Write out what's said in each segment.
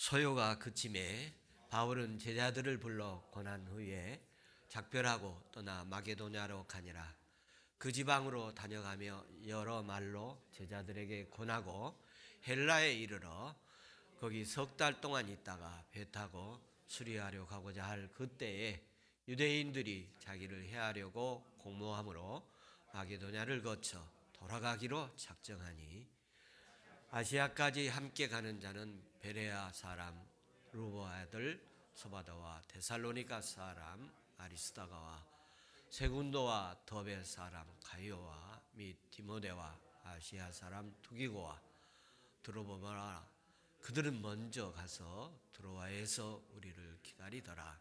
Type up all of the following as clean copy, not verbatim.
소요가 그침에 바울은 제자들을 불러 권한 후에 작별하고 떠나 마게도냐로 가니라. 그 지방으로 다녀가며 여러 말로 제자들에게 권하고 헬라에 이르러 거기 석 달 동안 있다가 배 타고 수리하려 가고자 할 그때에 유대인들이 자기를 해하려고 공모함으로 마게도냐를 거쳐 돌아가기로 작정하니 아시아까지 함께 가는 자는 베레아 사람 루보 아들 소바다와 데살로니가 사람 아리스다가와 세군도와 더베 사람 가이오와 및 디모데와 아시아 사람 두기고와 드로보마라 그들은 먼저 가서 드로아에서 우리를 기다리더라.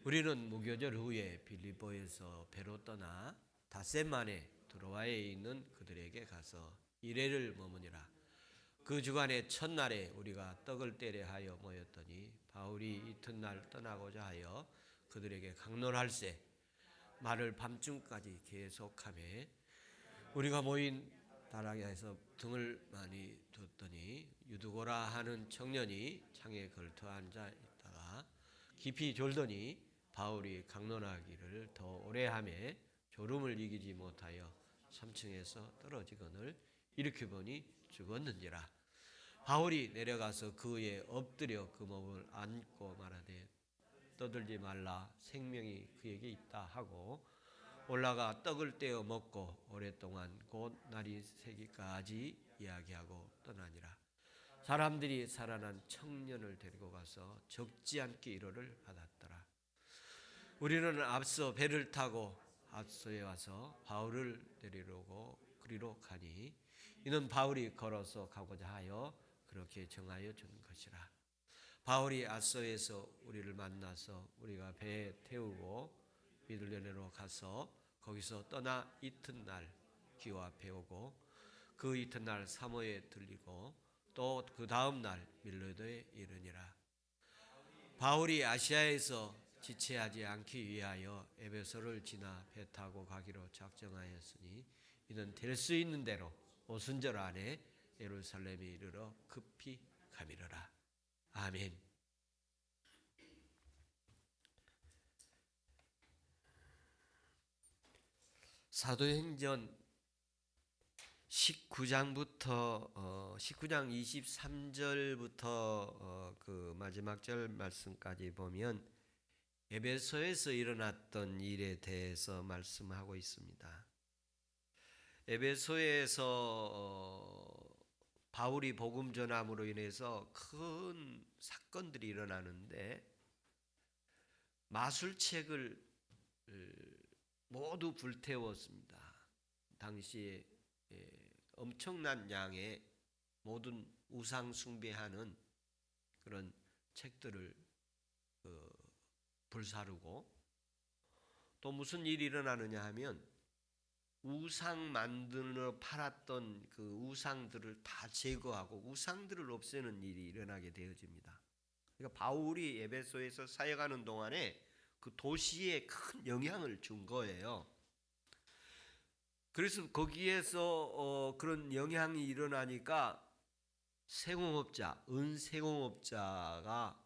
우리는 무교절 후에 빌립보에서 배로 떠나 닷새 만에 드로아에 있는 그들에게 가서 이레를 머무니라. 그 주간의 첫날에 우리가 떡을 떼려 하여 모였더니 바울이 이튿날 떠나고자 하여 그들에게 강론할세 말을 밤중까지 계속하며 우리가 모인 다락에서 등을 많이 뒀더니 유두고라 하는 청년이 창에 걸터 앉아 있다가 깊이 졸더니 바울이 강론하기를 더 오래 하며 졸음을 이기지 못하여 3층에서 떨어지거늘 일으켜 보니 죽었는지라. 바울이 내려가서 그에 엎드려 그 몸을 안고 말하되 떠들지 말라 생명이 그에게 있다 하고 올라가 떡을 떼어 먹고 오랫동안 곧 날이 새기까지 이야기하고 떠나니라. 사람들이 살아난 청년을 데리고 가서 적지 않게 위로를 받았더라. 우리는 앞서 배를 타고 아소에 와서 바울을 데리러 그리로 가니 이는 바울이 걸어서 가고자 하여 그렇게 정하여 준 것이라. 바울이 아소에서 우리를 만나서 우리가 배에 태우고 미들레네로 가서 거기서 떠나 이튿날 기와 배우고 그 이튿날 사모에 들리고 또 그 다음 날 밀레도에 이르니라. 바울이 아시아에서 지체하지 않기 위하여 에베소를 지나 배 타고 가기로 작정하였으니 이는 될 수 있는 대로 오순절 안에 예루살렘에 이르러 급히 가미르라. 아멘. 사도행전 19장부터 19장 23절부터 그 마지막 절 말씀까지 보면 에베소에서 일어났던 일에 대해서 말씀하고 있습니다. 에베소에서 바울이 복음 전함으로 인해서 큰 사건들이 일어나는데 마술책을 모두 불태웠습니다. 당시에 엄청난 양의 모든 우상 숭배하는 그런 책들을 불사르고 또 무슨 일이 일어나느냐 하면 우상 만들어 팔았던 그 우상들을 다 제거하고 우상들을 없애는 일이 일어나게 되어집니다. 그러니까 바울이 에베소에서 사역하는 동안에 그 도시에 큰 영향을 준 거예요. 그래서 거기에서 그런 영향이 일어나니까 세공업자, 은세공업자가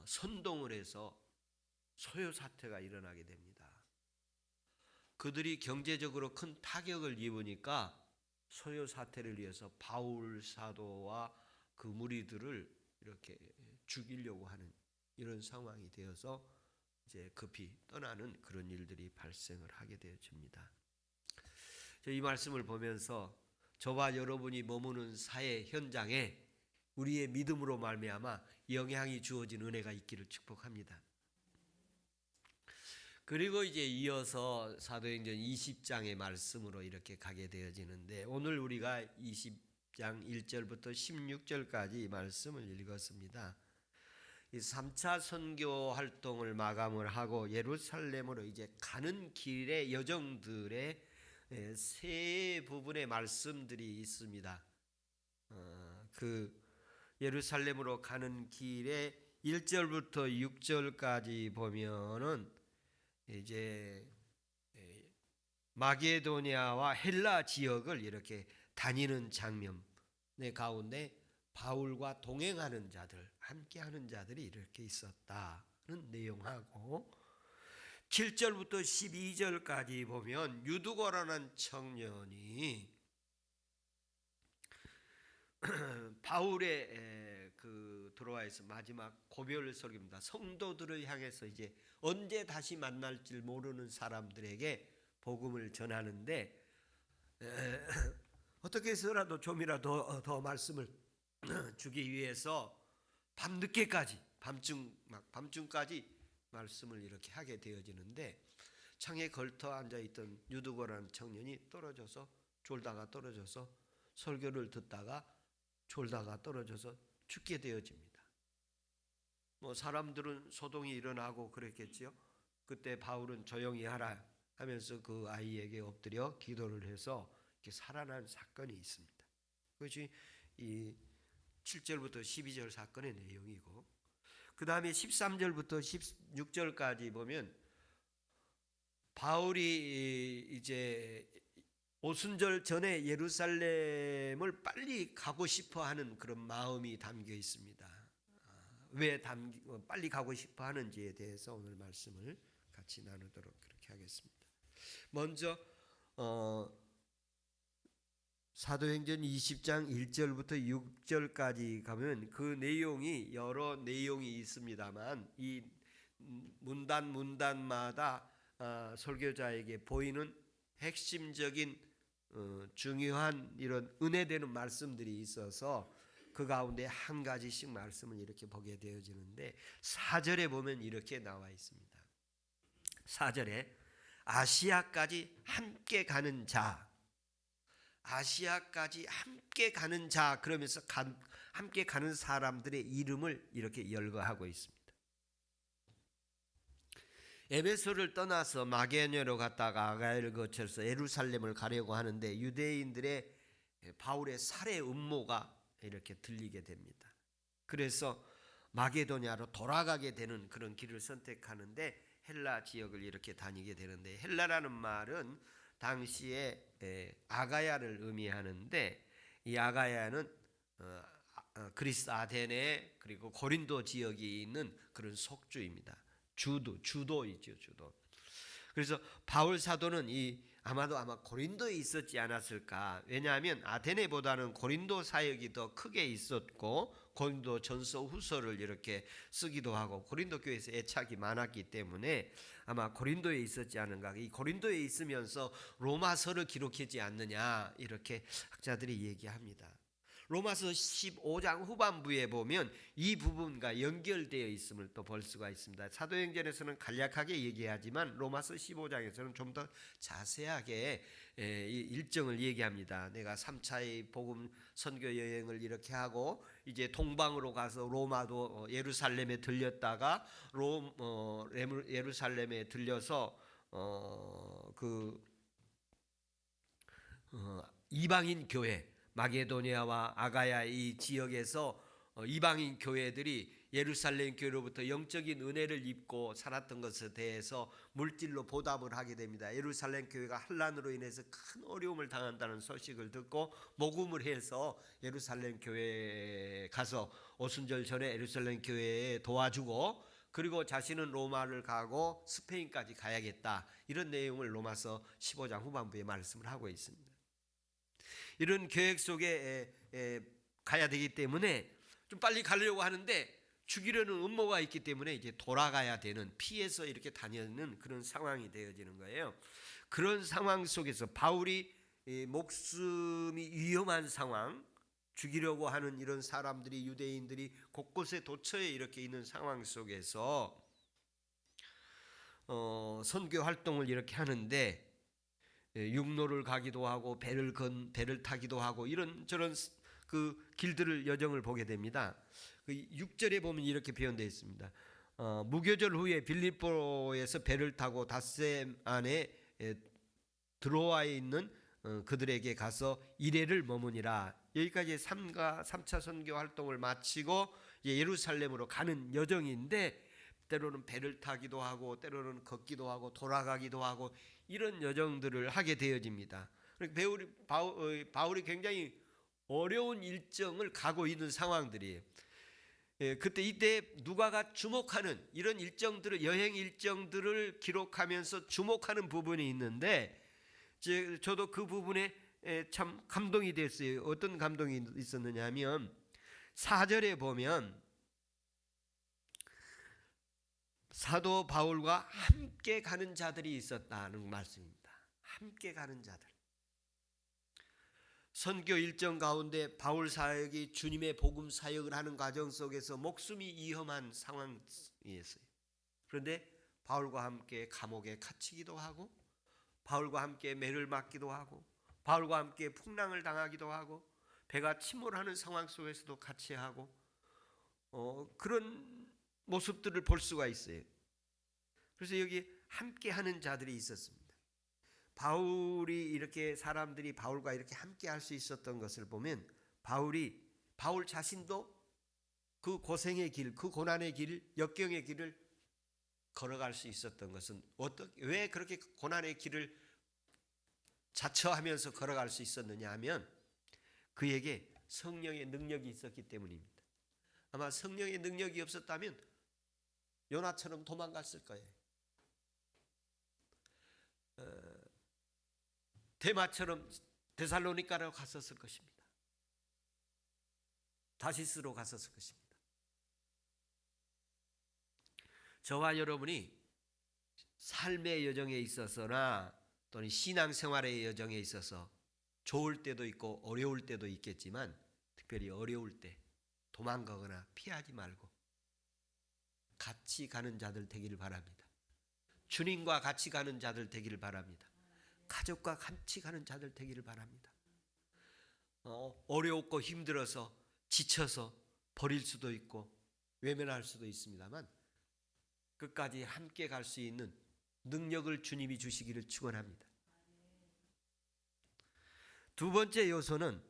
선동을 해서 소요 사태가 일어나게 됩니다. 그들이 경제적으로 큰 타격을 입으니까 소요 사태를 위해서 바울 사도와 그 무리들을 이렇게 죽이려고 하는 이런 상황이 되어서 이제 급히 떠나는 그런 일들이 발생을 하게 되어집니다. 이 말씀을 보면서 저와 여러분이 머무는 사회 현장에 우리의 믿음으로 말미암아 영향이 주어진 은혜가 있기를 축복합니다. 그리고 이제 이어서 사도행전 20장의 말씀으로 이렇게 가게 되어지는데 오늘 우리가 20장 1절부터 16절까지 말씀을 읽었습니다. 이 3차 선교 활동을 마감을 하고 예루살렘으로 이제 가는 길의 여정들의 세 부분의 말씀들이 있습니다. 그 예루살렘으로 가는 길에 1절부터 6절까지 보면은 이제 마게도냐와 헬라 지역을 이렇게 다니는 장면의 가운데 바울과 동행하는 자들, 함께하는 자들이 이렇게 있었다는 내용하고 7절부터 12절까지 보면 유두거라는 청년이 바울의 그 들어와서 마지막 고별 설교입니다. 성도들을 향해서 이제 언제 다시 만날지 모르는 사람들에게 복음을 전하는데 어떻게 해서라도 좀이라도 더 말씀을 주기 위해서 밤늦게까지 밤중까지 말씀을 이렇게 하게 되어지는데 창에 걸터 앉아 있던 유두거라는 청년이 졸다가 떨어져서 설교를 듣다가 졸다가 떨어져서 죽게 되어집니다. 뭐 사람들은 소동이 일어나고 그랬겠지요. 그때 바울은 조용히 하라 하면서 그 아이에게 엎드려 기도를 해서 이렇게 살아난 사건이 있습니다. 그것이 이 7절부터 12절 사건의 내용이고, 그 다음에 13절부터 16절까지 보면 바울이 이제 오순절 전에 예루살렘을 빨리 가고 싶어하는 그런 마음이 담겨 있습니다. 왜 빨리 가고 싶어하는지에 대해서 오늘 말씀을 같이 나누도록 그렇게 하겠습니다. 먼저 사도행전 20장 1절부터 6절까지 가면 그 내용이 여러 내용이 있습니다만 이 문단마다 설교자에게 보이는 핵심적인 중요한 이런 은혜되는 말씀들이 있어서 그 가운데 한 가지씩 말씀을 이렇게 보게 되어지는데 4절에 보면 이렇게 나와 있습니다. 4절에 아시아까지 함께 가는 자, 아시아까지 함께 가는 자 그러면서 함께 가는 사람들의 이름을 이렇게 열거하고 있습니다. 에베소를 떠나서 마게도냐로 갔다가 아가야를 거쳐서 예루살렘을 가려고 하는데 유대인들의 바울의 살해 음모가 이렇게 들리게 됩니다. 그래서 마게도냐로 돌아가게 되는 그런 길을 선택하는데 헬라 지역을 이렇게 다니게 되는데 헬라라는 말은 당시에 아가야를 의미하는데 이 아가야는 그리스 아테네 그리고 고린도 지역이 있는 그런 속주입니다. 주도이죠, 주도. 그래서 바울 사도는 아마 고린도에 있었지 않았을까? 왜냐하면 아테네보다는 고린도 사역이 더 크게 있었고 고린도 전서 후서를 이렇게 쓰기도 하고 고린도 교회에서 애착이 많았기 때문에 아마 고린도에 있었지 않은가? 이 고린도에 있으면서 로마서를 기록하지 않느냐 이렇게 학자들이 얘기합니다. 로마서 15장 후반부에 보면 이 부분과 연결되어 있음을 또 볼 수가 있습니다. 사도행전에서는 간략하게 얘기하지만 로마서 15장에서는 좀 더 자세하게 일정을 얘기합니다. 내가 3차의 복음 선교 여행을 이렇게 하고 이제 동방으로 가서 로마도 예루살렘에 들렸다가 예루살렘에 들려서 이방인 교회 마게도니아와 아가야 이 지역에서 이방인 교회들이 예루살렘 교회로부터 영적인 은혜를 입고 살았던 것에 대해서 물질로 보답을 하게 됩니다. 예루살렘 교회가 환난으로 인해서 큰 어려움을 당한다는 소식을 듣고 모금을 해서 예루살렘 교회에 가서 오순절 전에 예루살렘 교회에 도와주고 그리고 자신은 로마를 가고 스페인까지 가야겠다. 이런 내용을 로마서 15장 후반부에 말씀을 하고 있습니다. 이런 계획 속에 가야 되기 때문에 좀 빨리 가려고 하는데 죽이려는 음모가 있기 때문에 이제 돌아가야 되는 피해서 이렇게 다니는 그런 상황이 되어지는 거예요. 그런 상황 속에서 바울이 목숨이 위험한 상황, 죽이려고 하는 이런 사람들이 유대인들이 곳곳에 도처에 이렇게 있는 상황 속에서 선교 활동을 이렇게 하는데 육로를 가기도 하고 배를 타기도 하고 이런저런 그 길들을 여정을 보게 됩니다. 그 6절에 보면 이렇게 표현되어 있습니다. 무교절 후에 빌립보에서 배를 타고 닷셈 안에 드로아에 있는 그들에게 가서 이레를 머무니라. 여기까지 3차 선교 활동을 마치고 예루살렘으로 가는 여정인데 때로는 배를 타기도 하고 때로는 걷기도 하고 돌아가기도 하고 이런 여정들을 하게 되어집니다. 바울이 굉장히 어려운 일정을 가고 있는 상황들이에요. 그때 이때 누가가 주목하는 이런 일정들을, 여행 일정들을 기록하면서 주목하는 부분이 있는데, 저도 그 부분에 참 감동이 됐어요. 어떤 감동이 있었느냐 하면 4절에 보면 사도 바울과 함께 가는 자들이 있었다는 말씀입니다. 함께 가는 자들. 선교 일정 가운데 바울 사역이 주님의 복음 사역을 하는 과정 속에서 목숨이 위험한 상황이었어요. 그런데 바울과 함께 감옥에 갇히기도 하고, 바울과 함께 매를 맞기도 하고, 바울과 함께 풍랑을 당하기도 하고, 배가 침몰하는 상황 속에서도 같이 하고, 그런 모습들을 볼 수가 있어요. 그래서 여기 함께 하는 자들이 있었습니다. 바울이 이렇게, 사람들이 바울과 이렇게 함께 할 수 있었던 것을 보면, 바울 자신도 그 고생의 길, 그 고난의 길, 역경의 길을 걸어갈 수 있었던 것은 왜 그렇게 고난의 길을 자처하면서 걸어갈 수 있었느냐 하면 그에게 성령의 능력이 있었기 때문입니다. 아마 성령의 능력이 없었다면 요나처럼 도망갔을 거예요. 데마처럼 데살로니가로 갔었을 것입니다. 다시스로 갔었을 것입니다. 저와 여러분이 삶의 여정에 있어서나 또는 신앙생활의 여정에 있어서 좋을 때도 있고 어려울 때도 있겠지만, 특별히 어려울 때 도망가거나 피하지 말고 같이 가는 자들 되기를 바랍니다. 주님과 같이 가는 자들 되기를 바랍니다. 가족과 같이 가는 자들 되기를 바랍니다. 어렵고 힘들어서 지쳐서 버릴 수도 있고 외면할 수도 있습니다만, 끝까지 함께 갈 수 있는 능력을 주님이 주시기를 축원합니다. 두 번째 요소는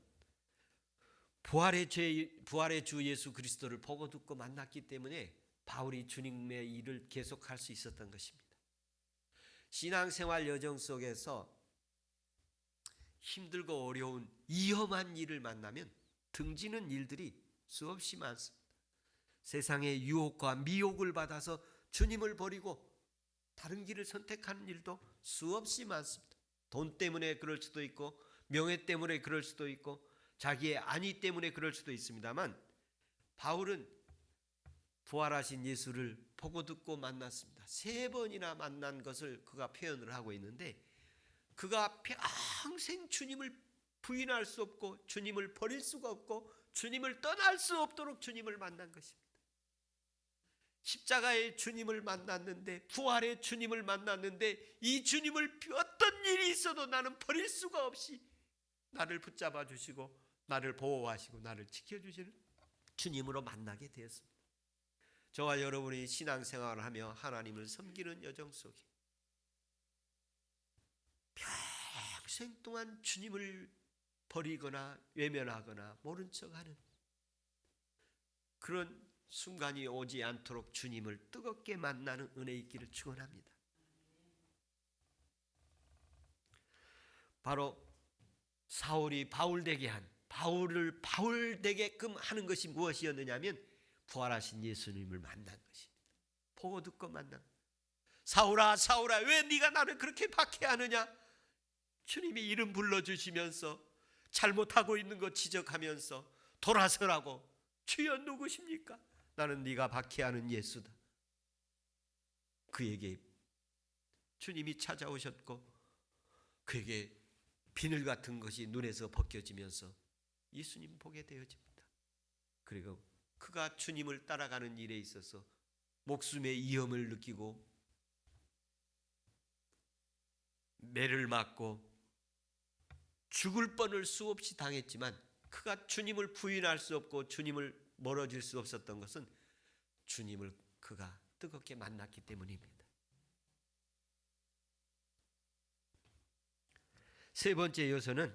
부활의 주 예수 그리스도를 보고 듣고 만났기 때문에 바울이 주님의 일을 계속할 수 있었던 것입니다. 신앙생활 여정 속에서 힘들고 어려운 위험한 일을 만나면 등지는 일들이 수없이 많습니다. 세상의 유혹과 미혹을 받아서 주님을 버리고 다른 길을 선택하는 일도 수없이 많습니다. 돈 때문에 그럴 수도 있고, 명예 때문에 그럴 수도 있고, 자기의 안위 때문에 그럴 수도 있습니다만, 바울은 부활하신 예수를 보고 듣고 만났습니다. 3번이나 만난 것을 그가 표현을 하고 있는데, 그가 평생 주님을 부인할 수 없고 주님을 버릴 수가 없고 주님을 떠날 수 없도록 주님을 만난 것입니다. 십자가의 주님을 만났는데, 부활의 주님을 만났는데, 이 주님을 어떤 일이 있어도 나는 버릴 수가 없이 나를 붙잡아 주시고 나를 보호하시고 나를 지켜주시는 주님으로 만나게 되었습니다. 저와 여러분이 신앙생활을 하며 하나님을 섬기는 여정 속에 평생 동안 주님을 버리거나 외면하거나 모른 척하는 그런 순간이 오지 않도록 주님을 뜨겁게 만나는 은혜 있기를 축원합니다. 바로 사울이 바울되게 한, 바울을 바울되게끔 하는 것이 무엇이었느냐면 부활하신 예수님을 만난 것입니다. 보고 듣고 만난. 사울아 사울아 왜 네가 나를 그렇게 박해하느냐. 주님이 이름 불러주시면서 잘못하고 있는 것 지적하면서 돌아서라고. 주여 누구십니까? 나는 네가 박해하는 예수다. 그에게 주님이 찾아오셨고 그에게 비늘 같은 것이 눈에서 벗겨지면서 예수님 보게 되어집니다. 그리고 그가 주님을 따라가는 일에 있어서 목숨의 위험을 느끼고 매를 맞고 죽을 뻔을 수없이 당했지만, 그가 주님을 부인할 수 없고 주님을 멀어질 수 없었던 것은 주님을 그가 뜨겁게 만났기 때문입니다. 세 번째 요소는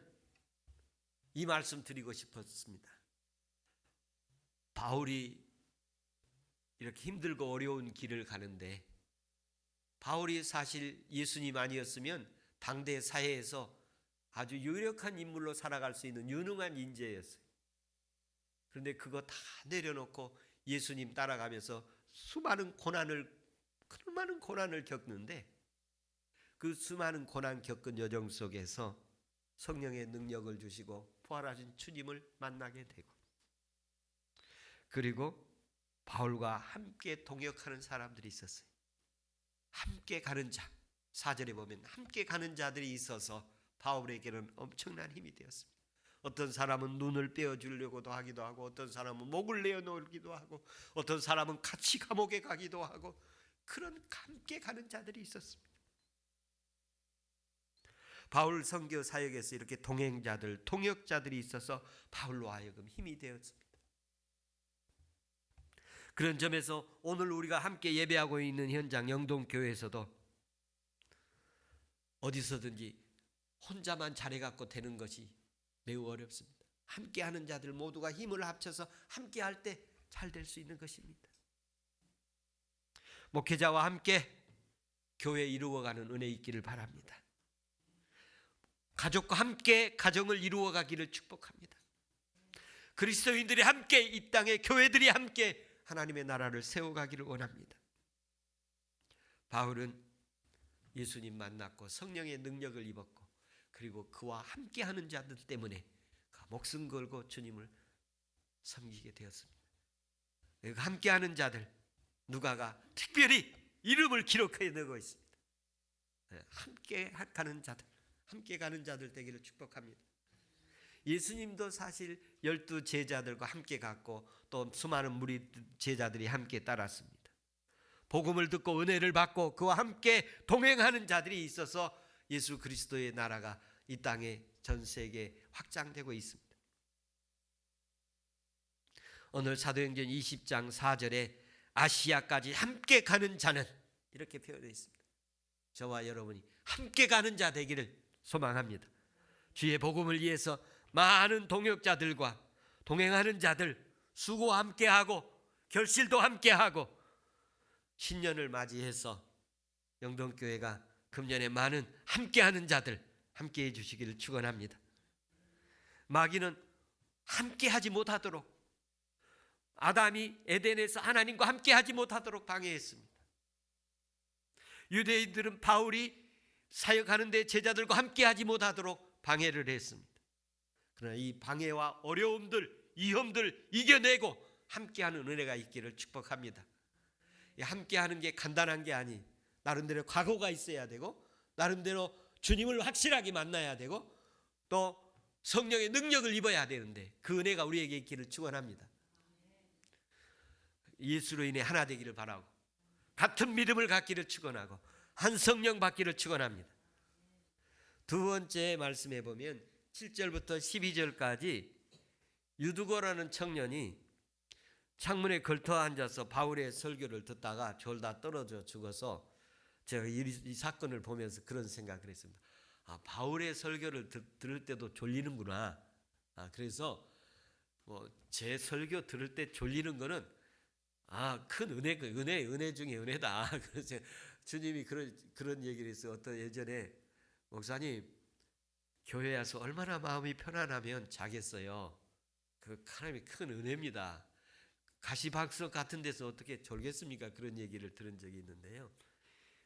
이 말씀 드리고 싶었습니다. 바울이 이렇게 힘들고 어려운 길을 가는데, 바울이 사실 예수님 아니었으면 당대 사회에서 아주 유력한 인물로 살아갈 수 있는 유능한 인재였어요. 그런데 그거 다 내려놓고 예수님 따라가면서 수많은 고난을 겪는데, 그 수많은 고난 겪은 여정 속에서 성령의 능력을 주시고 부활하신 주님을 만나게 되고, 그리고 바울과 함께 동역하는 사람들이 있었어요. 함께 가는 자, 4절에 보면 함께 가는 자들이 있어서 바울에게는 엄청난 힘이 되었습니다. 어떤 사람은 눈을 떼어주려고도 하기도 하고, 어떤 사람은 목을 내어놓기도 하고, 어떤 사람은 같이 감옥에 가기도 하고, 그런 함께 가는 자들이 있었습니다. 바울 선교 사역에서 이렇게 동행자들, 통역자들이 있어서 바울로 하여금 힘이 되었습니다. 그런 점에서 오늘 우리가 함께 예배하고 있는 현장 영동교회에서도 어디서든지 혼자만 잘해갖고 되는 것이 매우 어렵습니다. 함께하는 자들 모두가 힘을 합쳐서 함께할 때 잘 될 수 있는 것입니다. 목회자와 함께 교회 이루어가는 은혜 있기를 바랍니다. 가족과 함께 가정을 이루어가기를 축복합니다. 그리스도인들이 함께 이 땅에 교회들이 함께 하나님의 나라를 세워가기를 원합니다. 바울은 예수님 만났고 성령의 능력을 입었고, 그리고 그와 함께하는 자들 때문에 목숨 걸고 주님을 섬기게 되었습니다. 함께하는 자들, 누가가 특별히 이름을 기록해 내고 있습니다. 함께 가는 자들, 함께 가는 자들 되기를 축복합니다. 예수님도 사실 12 제자들과 함께 갔고, 또 수많은 무리 제자들이 함께 따랐습니다. 복음을 듣고 은혜를 받고 그와 함께 동행하는 자들이 있어서 예수 그리스도의 나라가 이 땅에 전 세계에 확장되고 있습니다. 오늘 사도행전 20장 4절에 아시아까지 함께 가는 자는, 이렇게 표현되어 있습니다. 저와 여러분이 함께 가는 자 되기를 소망합니다. 주의 복음을 위해서 많은 동역자들과 동행하는 자들, 수고와 함께하고 결실도 함께하고, 신년을 맞이해서 영동교회가 금년에 많은 함께하는 자들 함께해 주시기를 축원합니다. 마귀는 함께하지 못하도록, 아담이 에덴에서 하나님과 함께하지 못하도록 방해했습니다. 유대인들은 바울이 사역하는데 제자들과 함께하지 못하도록 방해를 했습니다. 그러나 이 방해와 어려움들, 위험들 이겨내고 함께하는 은혜가 있기를 축복합니다. 함께하는 게 간단한 게 아니, 나름대로 각오가 있어야 되고, 나름대로 주님을 확실하게 만나야 되고, 또 성령의 능력을 입어야 되는데 그 은혜가 우리에게 있기를 축원합니다. 예수로 인해 하나 되기를 바라고, 같은 믿음을 갖기를 축원하고, 한 성령 받기를 축원합니다. 두 번째 말씀해 보면 7절부터 12절까지 유두고라는 청년이 창문에 걸터 앉아서 바울의 설교를 듣다가 졸다 떨어져 죽어서, 제가 이 사건을 보면서 그런 생각을 했습니다. 바울의 설교를 들을 때도 졸리는구나. 그래서 제 설교 들을 때 졸리는 거는 큰 은혜 중에 은혜다. 그래서 주님이 그런 얘기를 했어요. 어떤 예전에 목사님, 교회 와서 얼마나 마음이 편안하면 자겠어요. 그 하나님의 큰 은혜입니다. 가시박석 같은 데서 어떻게 졸겠습니까? 그런 얘기를 들은 적이 있는데요.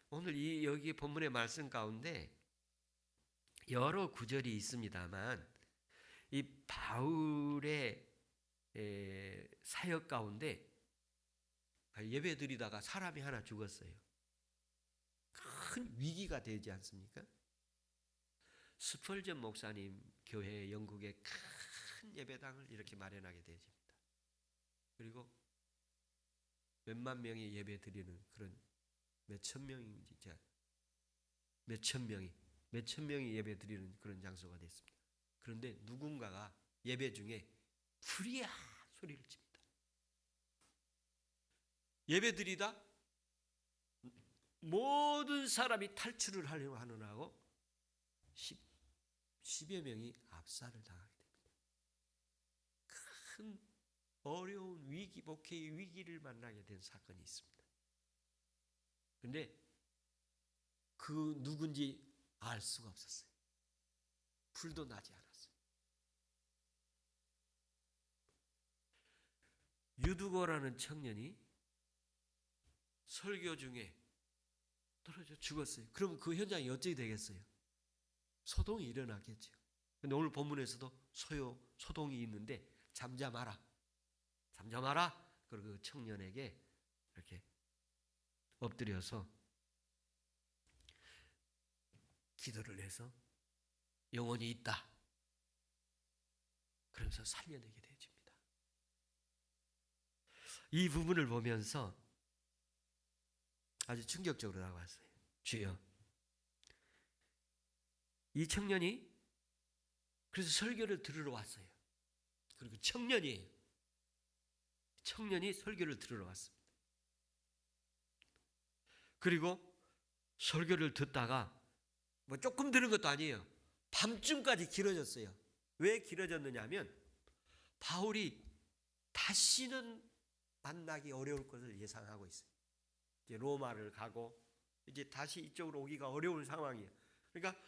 오늘 여기 본문의 말씀 가운데 여러 구절이 있습니다만, 이 바울의 사역 가운데 예배 드리다가 사람이 하나 죽었어요. 큰 위기가 되지 않습니까? 스펄전 목사님 교회 영국의 큰 예배당을 이렇게 마련하게 되집니다. 그리고 몇만 명이 예배 드리는 그런, 몇천 명이 예배 드리는 그런 장소가 됐습니다. 그런데 누군가가 예배 중에 불이야 소리를 칩니다. 예배 드리다 모든 사람이 탈출을 하려고 하느라고 10여 명이 압살을 당하게 됩니다. 큰 어려운 위기, 목회의 위기를 만나게 된 사건이 있습니다. 그런데 그 누군지 알 수가 없었어요. 불도 나지 않았어요. 유두고라는 청년이 설교 중에 떨어져 죽었어요. 그럼 그 현장이 어떻게 되겠어요? 소동이 일어나겠죠. 근데 오늘 본문에서도 소동이 있는데 잠잠하라. 그리고 그 청년에게 이렇게 엎드려서 기도를 해서 영혼이 있다. 그러면서 살려내게 되어집니다. 이 부분을 보면서 아주 충격적으로 다가왔어요. 주여, 이 청년이 그래서 설교를 들으러 왔어요. 그리고 청년이 설교를 들으러 왔습니다. 그리고 설교를 듣다가 뭐 조금 들은 것도 아니에요. 밤중까지 길어졌어요. 왜 길어졌느냐 하면 바울이 다시는 만나기 어려울 것을 예상하고 있어요. 이제 로마를 가고 이제 다시 이쪽으로 오기가 어려운 상황이에요. 그러니까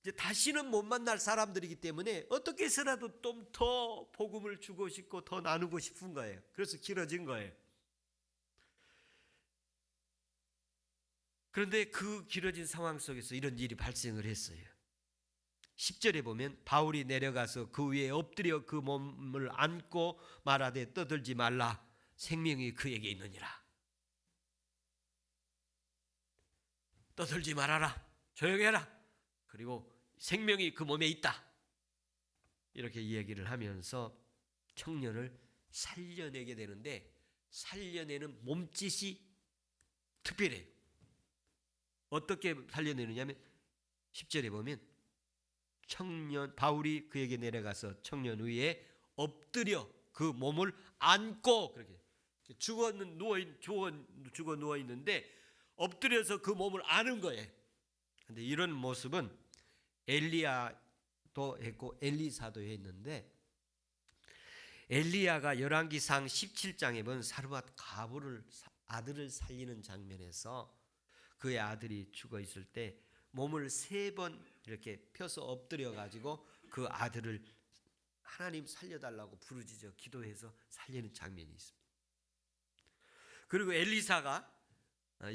이제 다시는 못 만날 사람들이기 때문에 어떻게 해서라도 좀 더 복음을 주고 싶고 더 나누고 싶은 거예요. 그래서 길어진 거예요. 그런데 그 길어진 상황 속에서 이런 일이 발생을 했어요. 10절에 보면 바울이 내려가서 그 위에 엎드려 그 몸을 안고 말하되 떠들지 말라. 생명이 그에게 있느니라. 떠들지 말아라. 조용히 해라. 그리고 생명이 그 몸에 있다. 이렇게 이야기를 하면서 청년을 살려내게 되는데 살려내는 몸짓이 특별해요. 어떻게 살려내느냐면 10절에 보면 바울이 그에게 내려가서 청년 위에 엎드려 그 몸을 안고 그렇게 죽어 누워 있는데 엎드려서 그 몸을 안은 거예요. 근데 이런 모습은 엘리야도 했고 엘리사도 했는데 엘리야가 열왕기상 17장에 본 사르밧 과부를 아들을 살리는 장면에서 그의 아들이 죽어 있을 때 몸을 3번 이렇게 펴서 엎드려 가지고 그 아들을 하나님 살려달라고 부르짖어 기도해서 살리는 장면이 있습니다. 그리고 엘리사가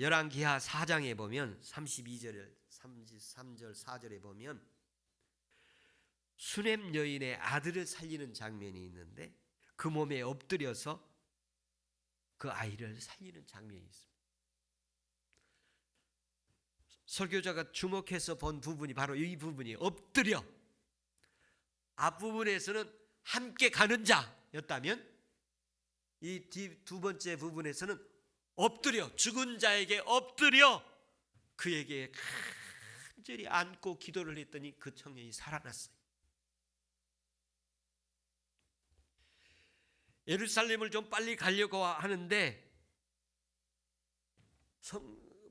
열왕기하 4장에 보면 32절 33절 4절에 보면 수넴 여인의 아들을 살리는 장면이 있는데 그 몸에 엎드려서 그 아이를 살리는 장면이 있습니다. 설교자가 주목해서 본 부분이 바로 이 부분이 엎드려 앞부분에서는 함께 가는 자였다면 이 두 번째 부분에서는 엎드려 죽은 자에게 엎드려 그에게 간절히 안고 기도를 했더니 그 청년이 살아났어요. 예루살렘을 좀 빨리 가려고 하는데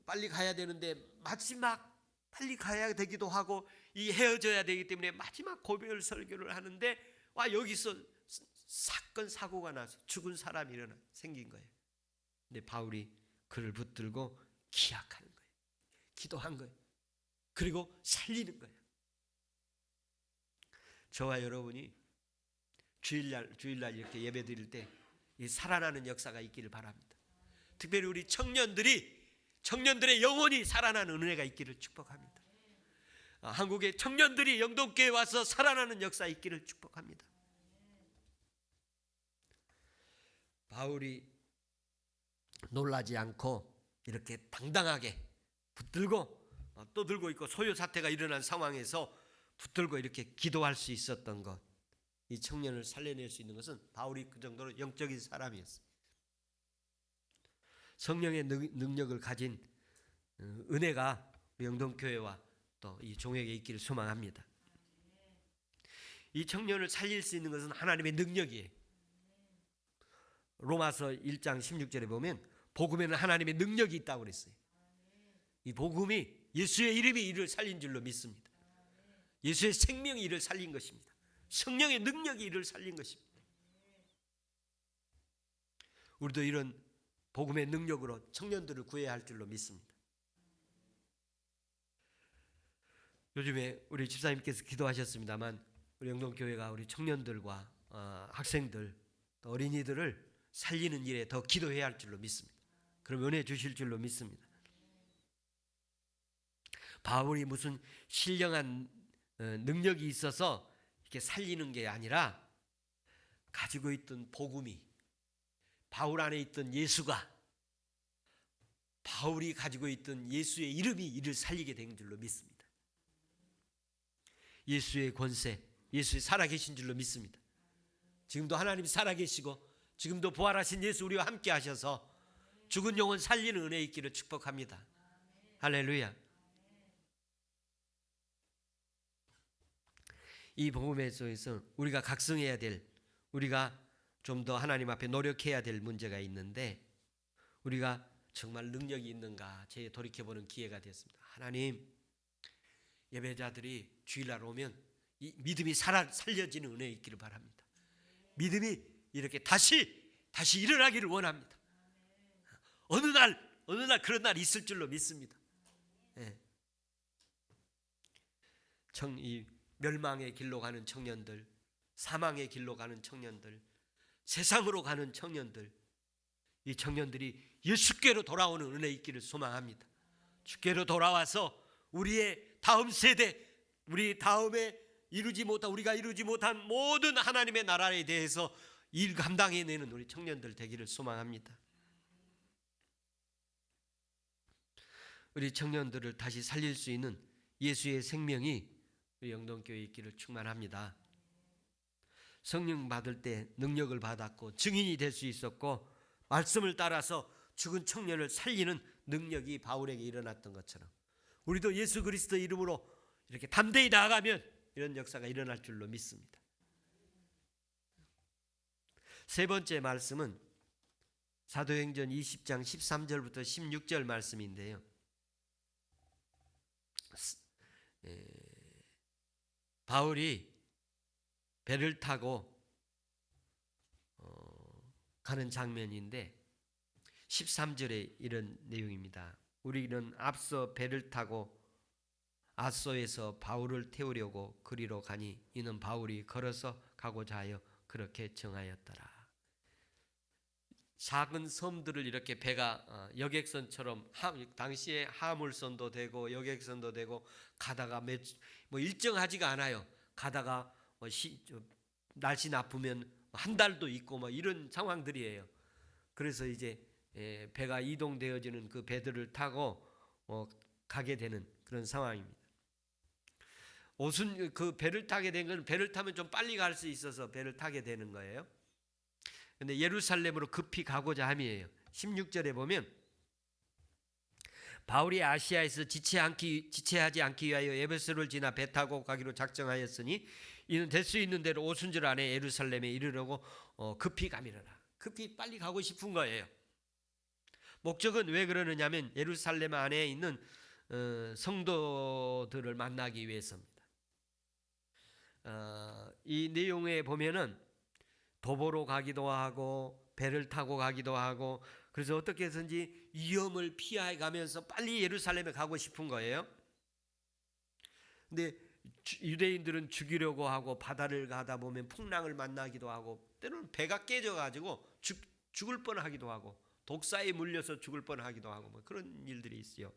빨리 가야 되는데 마지막 빨리 가야 되기도 하고 이 헤어져야 되기 때문에 마지막 고별 설교를 하는데 여기서 사고가 나서 죽은 사람이 생긴 거예요. 근데 바울이 그를 붙들고 기약하는 거예요. 기도한 거예요. 그리고 살리는 거예요. 저와 여러분이 주일날 이렇게 예배 드릴 때 이 살아나는 역사가 있기를 바랍니다. 특별히 우리 청년들의 영혼이 살아나는 은혜가 있기를 축복합니다. 한국의 청년들이 영동교회에 와서 살아나는 역사 있기를 축복합니다. 바울이 놀라지 않고 이렇게 당당하게 붙들고 또 들고 있고 소요 사태가 일어난 상황에서 붙들고 이렇게 기도할 수 있었던 것, 이 청년을 살려낼 수 있는 것은 바울이 그 정도로 영적인 사람이었어요. 성령의 능력을 가진 은혜가 우리 영동교회와 또 이 종에게 있기를 소망합니다. 이 청년을 살릴 수 있는 것은 하나님의 능력이에요. 로마서 1장 16절에 보면 복음에는 하나님의 능력이 있다고 그랬어요. 이 복음이 예수의 이름이 이를 살린 줄로 믿습니다. 예수의 생명이 이를 살린 것입니다. 성령의 능력이 이를 살린 것입니다. 우리도 이런 복음의 능력으로 청년들을 구해야 할 줄로 믿습니다. 요즘에 우리 집사님께서 기도하셨습니다만 우리 영동교회가 우리 청년들과 학생들 또 어린이들을 살리는 일에 더 기도해야 할 줄로 믿습니다. 그럼 은혜 주실 줄로 믿습니다. 바울이 무슨 신령한 능력이 있어서 이렇게 살리는 게 아니라 가지고 있던 복음이, 바울 안에 있던 예수가, 바울이 가지고 있던 예수의 이름이 이를 살리게 된 줄로 믿습니다. 예수의 권세, 예수의 살아계신 줄로 믿습니다. 지금도 하나님이 살아계시고 지금도 부활하신 예수 우리와 함께 하셔서 죽은 영혼 살리는 은혜 있기를 축복합니다. 할렐루야. 이 복음에 대해서 우리가 각성해야 될, 우리가 좀 더 하나님 앞에 노력해야 될 문제가 있는데, 우리가 정말 능력이 있는가 돌이켜보는 기회가 되었습니다. 하나님, 예배자들이 주일날 오면 이 믿음이 살려지는 은혜 있기를 바랍니다. 믿음이 이렇게 다시 일어나기를 원합니다. 어느 날 그런 날 있을 줄로 믿습니다. 이 멸망의 길로 가는 청년들, 사망의 길로 가는 청년들, 세상으로 가는 청년들, 이 청년들이 예수께로 돌아오는 은혜 있기를 소망합니다. 주께로 돌아와서 우리의 다음 세대, 우리 다음에 우리가 이루지 못한 모든 하나님의 나라에 대해서 일 감당해내는 우리 청년들 되기를 소망합니다. 우리 청년들을 다시 살릴 수 있는 예수의 생명이 우리 영동교회에 있기를 축원합니다. 성령 받을 때 능력을 받았고 증인이 될 수 있었고, 말씀을 따라서 죽은 청년을 살리는 능력이 바울에게 일어났던 것처럼 우리도 예수 그리스도 이름으로 이렇게 담대히 나아가면 이런 역사가 일어날 줄로 믿습니다. 세 번째 말씀은 사도행전 20장 13절부터 16절 말씀인데요. 바울이 배를 타고 가는 장면인데 13절에 이런 내용입니다. 우리는 앞서 배를 타고 아소에서 바울을 태우려고 그리로 가니 이는 바울이 걸어서 가고자 하여 그렇게 정하였더라. 작은 섬들을 이렇게 배가 여객선처럼, 당시에 하물선도 되고 여객선도 되고 가다가 일정하지가 않아요. 가다가 날씨 나쁘면 한 달도 있고 이런 상황들이에요. 그래서 이제 배가 이동되어지는 그 배들을 타고 가게 되는 그런 상황입니다. 그 배를 타게 된 건 배를 타면 좀 빨리 갈 수 있어서 배를 타게 되는 거예요. 근데 예루살렘으로 급히 가고자 함이에요. 16절에 보면 바울이 아시아에서 지체하지 않기 위하여 에베소를 지나 배 타고 가기로 작정하였으니 이는 될 수 있는 대로 오순절 안에 예루살렘에 이르려고 급히 가미르라. 급히 빨리 가고 싶은 거예요. 목적은 왜 그러느냐면 예루살렘 안에 있는 성도들을 만나기 위해서입니다. 이 내용에 보면은 도보로 가기도 하고 배를 타고 가기도 하고, 그래서 어떻게 해서든지 위험을 피해 가면서 빨리 예루살렘에 가고 싶은 거예요. 근데 유대인들은 죽이려고 하고 바다를 가다 보면 풍랑을 만나기도 하고 때로는 배가 깨져가지고 죽을 뻔하기도 하고 독사에 물려서 죽을 뻔하기도 하고 그런 일들이 있어요.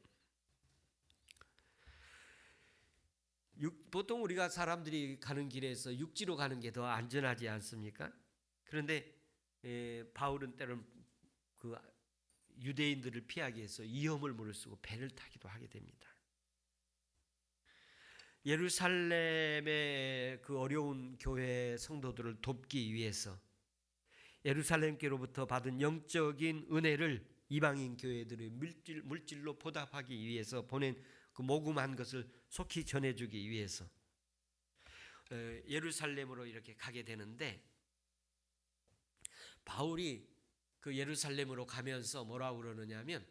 보통 우리가 사람들이 가는 길에서 육지로 가는 게 더 안전하지 않습니까? 그런데 바울은 때로는 그 유대인들을 피하기 위해서 위험을 무릅쓰고 배를 타기도 하게 됩니다. 예루살렘의 그 어려운 교회 성도들을 돕기 위해서 예루살렘께로부터 받은 영적인 은혜를 이방인 교회들의 물질로 보답하기 위해서 보낸 그 모금한 것을 속히 전해주기 위해서 예루살렘으로 이렇게 가게 되는데, 바울이 그 예루살렘으로 가면서 뭐라고 그러느냐면,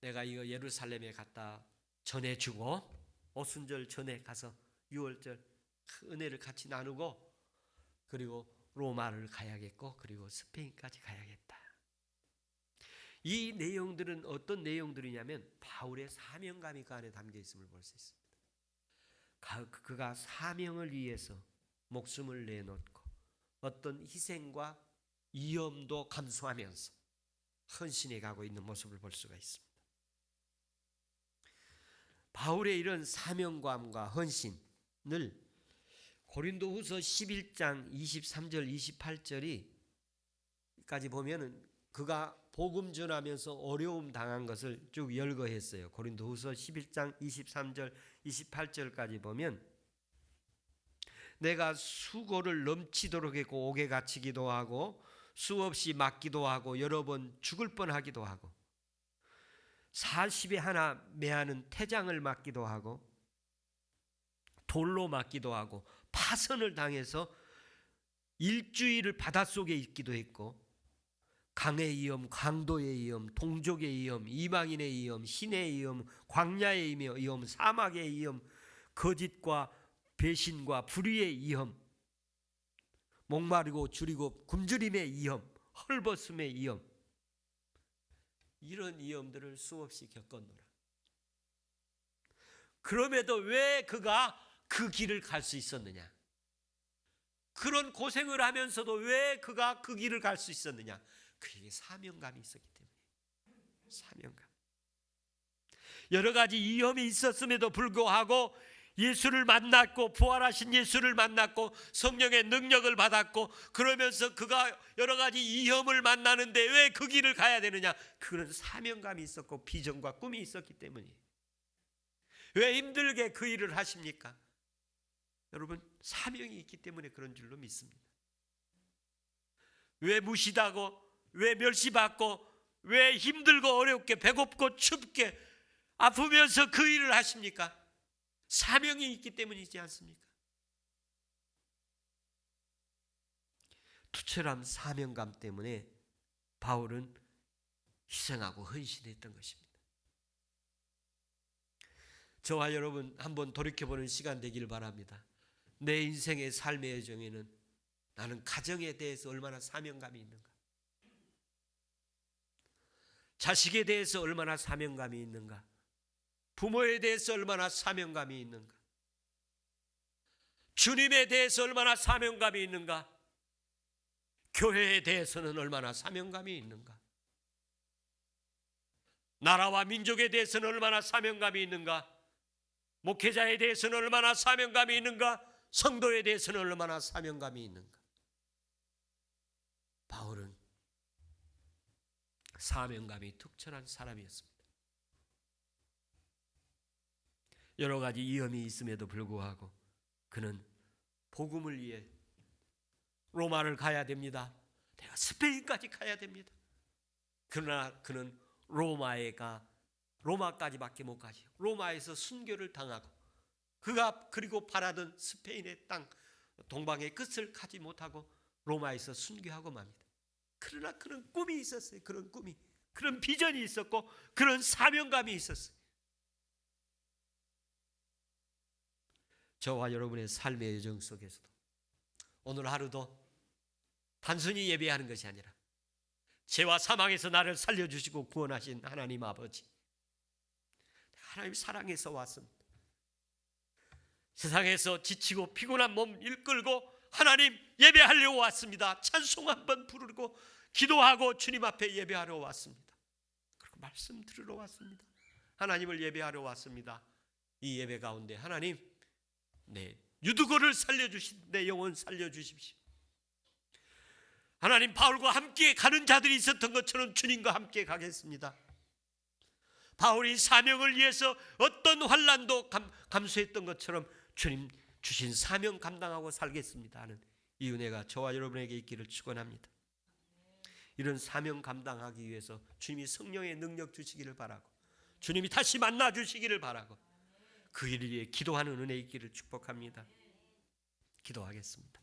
내가 이거 예루살렘에 갔다 전해주고 오순절 전에 가서 유월절 그 은혜를 같이 나누고, 그리고 로마를 가야겠고 그리고 스페인까지 가야겠다. 이 내용들은 어떤 내용들이냐면 바울의 사명감이 그 안에 담겨 있음을 볼 수 있습니다. 그가 사명을 위해서 목숨을 내놓고 어떤 희생과 위험도 감수하면서 헌신해 가고 있는 모습을 볼 수가 있습니다. 바울의 이런 사명감과 헌신을 고린도후서 11장 23절 28절이까지 보면은 그가 복음 전하면서 어려움 당한 것을 쭉 열거했어요. 고린도후서 11장 23절 28절까지 보면 내가 수고를 넘치도록 했고 옥에 갇히기도 하고 수없이 맞기도 하고 여러 번 죽을 뻔하기도 하고 40에 하나 매하는 태장을 맞기도 하고 돌로 맞기도 하고 파선을 당해서 일주일을 바닷속에 있기도 했고 강의 위험, 강도의 위험, 동족의 위험, 이방인의 위험, 신의 위험, 광야의 위험, 사막의 위험, 거짓과 배신과 불의의 위험, 목마르고 줄이고 굶주림의 위험, 헐벗음의 위험, 이런 위험들을 수없이 겪었노라. 그럼에도 왜 그가 그 길을 갈 수 있었느냐? 그런 고생을 하면서도 왜 그가 그 길을 갈 수 있었느냐? 그에게 사명감이 있었기 때문에. 사명감. 여러 가지 위험이 있었음에도 불구하고 예수를 만났고 부활하신 예수를 만났고 성령의 능력을 받았고 그러면서 그가 여러 가지 위험을 만나는데 왜 그 길을 가야 되느냐? 그런 사명감이 있었고 비전과 꿈이 있었기 때문이에요. 왜 힘들게 그 일을 하십니까? 여러분, 사명이 있기 때문에 그런 줄로 믿습니다. 왜 무시하고 왜 멸시받고 왜 힘들고 어렵게 배고프고 춥게 아프면서 그 일을 하십니까? 사명이 있기 때문이지 않습니까? 투철한 사명감 때문에 바울은 희생하고 헌신했던 것입니다. 저와 여러분 한번 돌이켜보는 시간 되기를 바랍니다. 내 인생의 삶의 여정에는 나는 가정에 대해서 얼마나 사명감이 있는가? 자식에 대해서 얼마나 사명감이 있는가? 부모에 대해서 얼마나 사명감이 있는가? 주님에 대해서 얼마나 사명감이 있는가? 교회에 대해서는 얼마나 사명감이 있는가? 나라와 민족에 대해서는 얼마나 사명감이 있는가? 목회자에 대해서는 얼마나 사명감이 있는가? 성도에 대해서는 얼마나 사명감이 있는가? 바울은 사명감이 특출한 사람이었습니다. 여러 가지 위험이 있음에도 불구하고 그는 복음을 위해 로마를 가야 됩니다. 내가 스페인까지 가야 됩니다. 그러나 그는 로마까지밖에 못 가지. 로마에서 순교를 당하고 그가 그리고 바라던 스페인의 땅 동방의 끝을 가지 못하고 로마에서 순교하고 맙니다. 그러나 그런 꿈이 있었어요. 그런 꿈이, 그런 비전이 있었고 그런 사명감이 있었어요. 저와 여러분의 삶의 여정 속에서도 오늘 하루도 단순히 예배하는 것이 아니라 죄와 사망에서 나를 살려주시고 구원하신 하나님 아버지, 하나님 사랑해서 왔습니다. 세상에서 지치고 피곤한 몸 이끌고 하나님 예배하려고 왔습니다. 찬송 한번 부르고 기도하고 주님 앞에 예배하러 왔습니다. 그리고 말씀 들으러 왔습니다. 하나님을 예배하러 왔습니다. 이 예배 가운데 하나님, 내 유두고를 살려주신 내 영혼 살려주십시오. 하나님, 바울과 함께 가는 자들이 있었던 것처럼 주님과 함께 가겠습니다. 바울이 사명을 위해서 어떤 환난도 감수했던 것처럼 주님 주신 사명 감당하고 살겠습니다 하는 이 은혜가 저와 여러분에게 있기를 축원합니다. 이런 사명 감당하기 위해서 주님이 성령의 능력 주시기를 바라고 주님이 다시 만나 주시기를 바라고 그 일을 위해 기도하는 은혜 있기를 축복합니다. 기도하겠습니다.